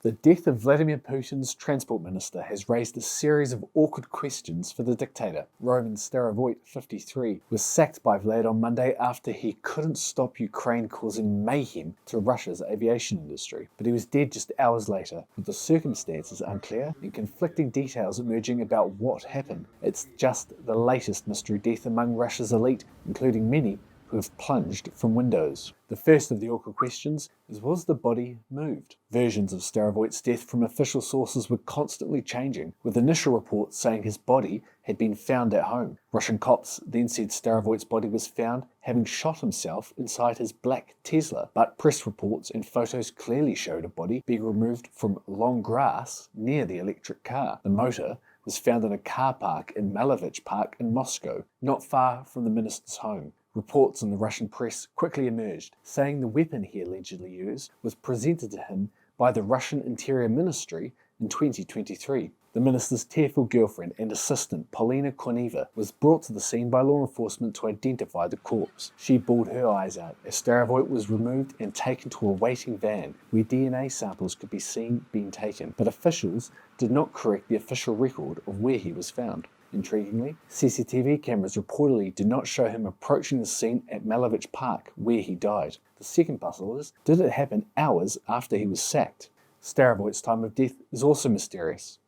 The death of Vladimir Putin's transport minister has raised a series of awkward questions for the dictator. Roman Starovoit, 53, was sacked by Vlad on Monday after he couldn't stop Ukraine causing mayhem to Russia's aviation industry. But he was dead just hours later, with the circumstances unclear and conflicting details emerging about what happened. It's just the latest mystery death among Russia's elite, including many who have plunged from windows. The first of the awkward questions is, was the body moved? Versions of Starovoit's death from official sources were constantly changing, with initial reports saying his body had been found at home. Russian cops then said Starovoit's body was found having shot himself inside his black Tesla, but press reports and photos clearly showed a body being removed from long grass near the electric car. The motor was found in a car park in Malovich Park in Moscow, not far from the minister's home. Reports in the Russian press quickly emerged, saying the weapon he allegedly used was presented to him by the Russian Interior Ministry in 2023. The minister's tearful girlfriend and assistant, Polina Koneva, was brought to the scene by law enforcement to identify the corpse. She bawled her eyes out as Starovoit was removed and taken to a waiting van where DNA samples could be seen being taken, but officials did not correct the official record of where he was found. Intriguingly, CCTV cameras reportedly did not show him approaching the scene at Malovich Park, where he died. The second puzzle is, did it happen hours after he was sacked? Starovoit's time of death is also mysterious.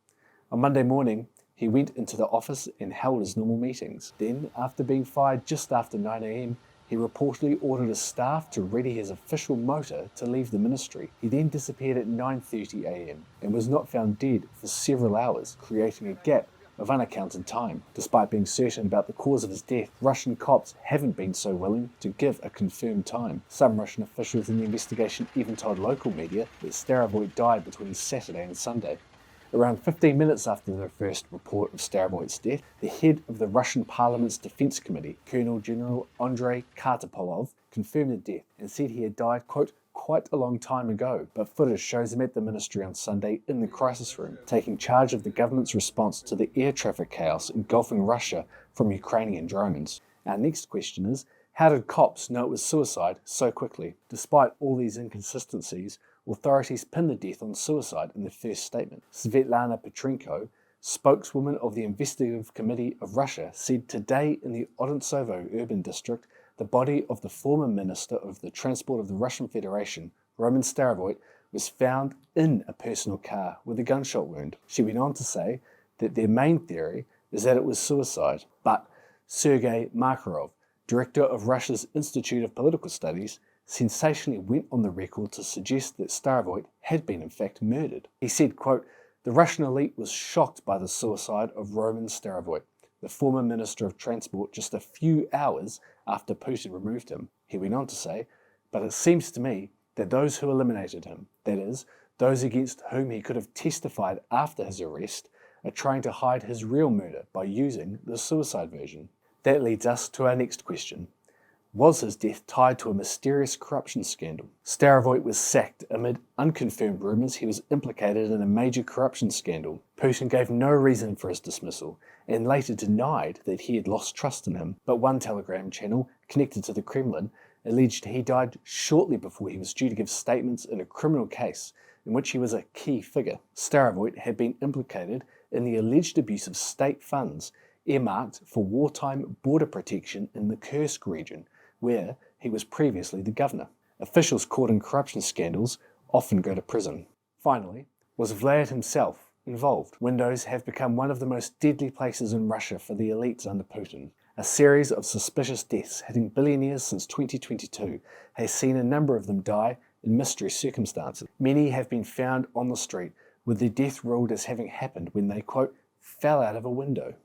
On Monday morning, he went into the office and held his normal meetings. Then, after being fired just after 9 a.m, he reportedly ordered his staff to ready his official motor to leave the ministry. He then disappeared at 9:30 a.m. and was not found dead for several hours, creating a gap of unaccounted time. Despite being certain about the cause of his death, Russian cops haven't been so willing to give a confirmed time. Some Russian officials in the investigation even told local media that Starovoit died between Saturday and Sunday. Around 15 minutes after the first report of Starovoit's death, the head of the Russian Parliament's Defense Committee, Colonel General Andrei Kartapolov, confirmed the death and said he had died, quote, quite a long time ago, but footage shows him at the ministry on Sunday in the crisis room, taking charge of the government's response to the air traffic chaos engulfing Russia from Ukrainian drones. Our next question is, how did cops know it was suicide so quickly? Despite all these inconsistencies, authorities pinned the death on suicide in their first statement. Svetlana Petrenko, spokeswoman of the Investigative Committee of Russia, said today in the Odintsovo urban district, the body of the former Minister of the Transport of the Russian Federation, Roman Starovoit, was found in a personal car with a gunshot wound. She went on to say that their main theory is that it was suicide, but Sergei Makarov, director of Russia's Institute of Political Studies, sensationally went on the record to suggest that Starovoit had been in fact murdered. He said, quote, the Russian elite was shocked by the suicide of Roman Starovoit, the former Minister of Transport, just a few hours after Putin removed him. He went on to say, but it seems to me that those who eliminated him, that is, those against whom he could have testified after his arrest, are trying to hide his real murder by using the suicide version. That leads us to our next question. Was his death tied to a mysterious corruption scandal? Starovoit was sacked amid unconfirmed rumours he was implicated in a major corruption scandal. Putin gave no reason for his dismissal and later denied that he had lost trust in him, but one Telegram channel connected to the Kremlin alleged he died shortly before he was due to give statements in a criminal case in which he was a key figure. Starovoit had been implicated in the alleged abuse of state funds earmarked for wartime border protection in the Kursk region, where he was previously the governor. Officials caught in corruption scandals often go to prison. Finally, was Vlad himself involved? Windows have become one of the most deadly places in Russia for the elites under Putin. A series of suspicious deaths hitting billionaires since 2022 has seen a number of them die in mysterious circumstances. Many have been found on the street with their death ruled as having happened when they, quote, fell out of a window.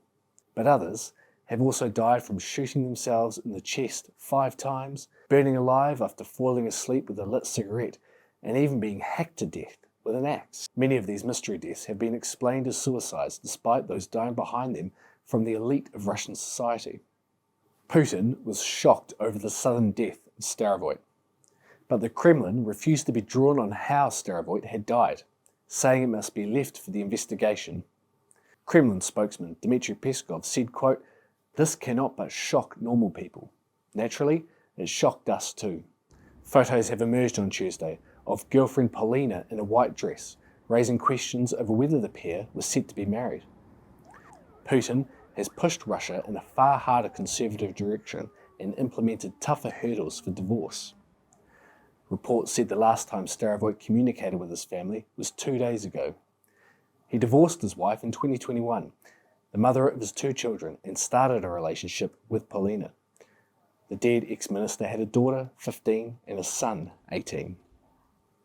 But others have also died from shooting themselves in the chest 5 times, burning alive after falling asleep with a lit cigarette, and even being hacked to death with an axe. Many of these mystery deaths have been explained as suicides despite those dying behind them from the elite of Russian society. Putin was shocked over the sudden death of Starovoit, but the Kremlin refused to be drawn on how Starovoit had died, saying it must be left for the investigation. Kremlin spokesman Dmitry Peskov said, quote, this cannot but shock normal people. Naturally, it shocked us too. Photos have emerged on Tuesday of girlfriend Polina in a white dress, raising questions over whether the pair was set to be married. Putin has pushed Russia in a far harder conservative direction and implemented tougher hurdles for divorce. Reports said the last time Starovoit communicated with his family was 2 days ago. He divorced his wife in 2021, the mother of his 2 children, and started a relationship with Polina. The dead ex-minister had a daughter, 15, and a son, 18.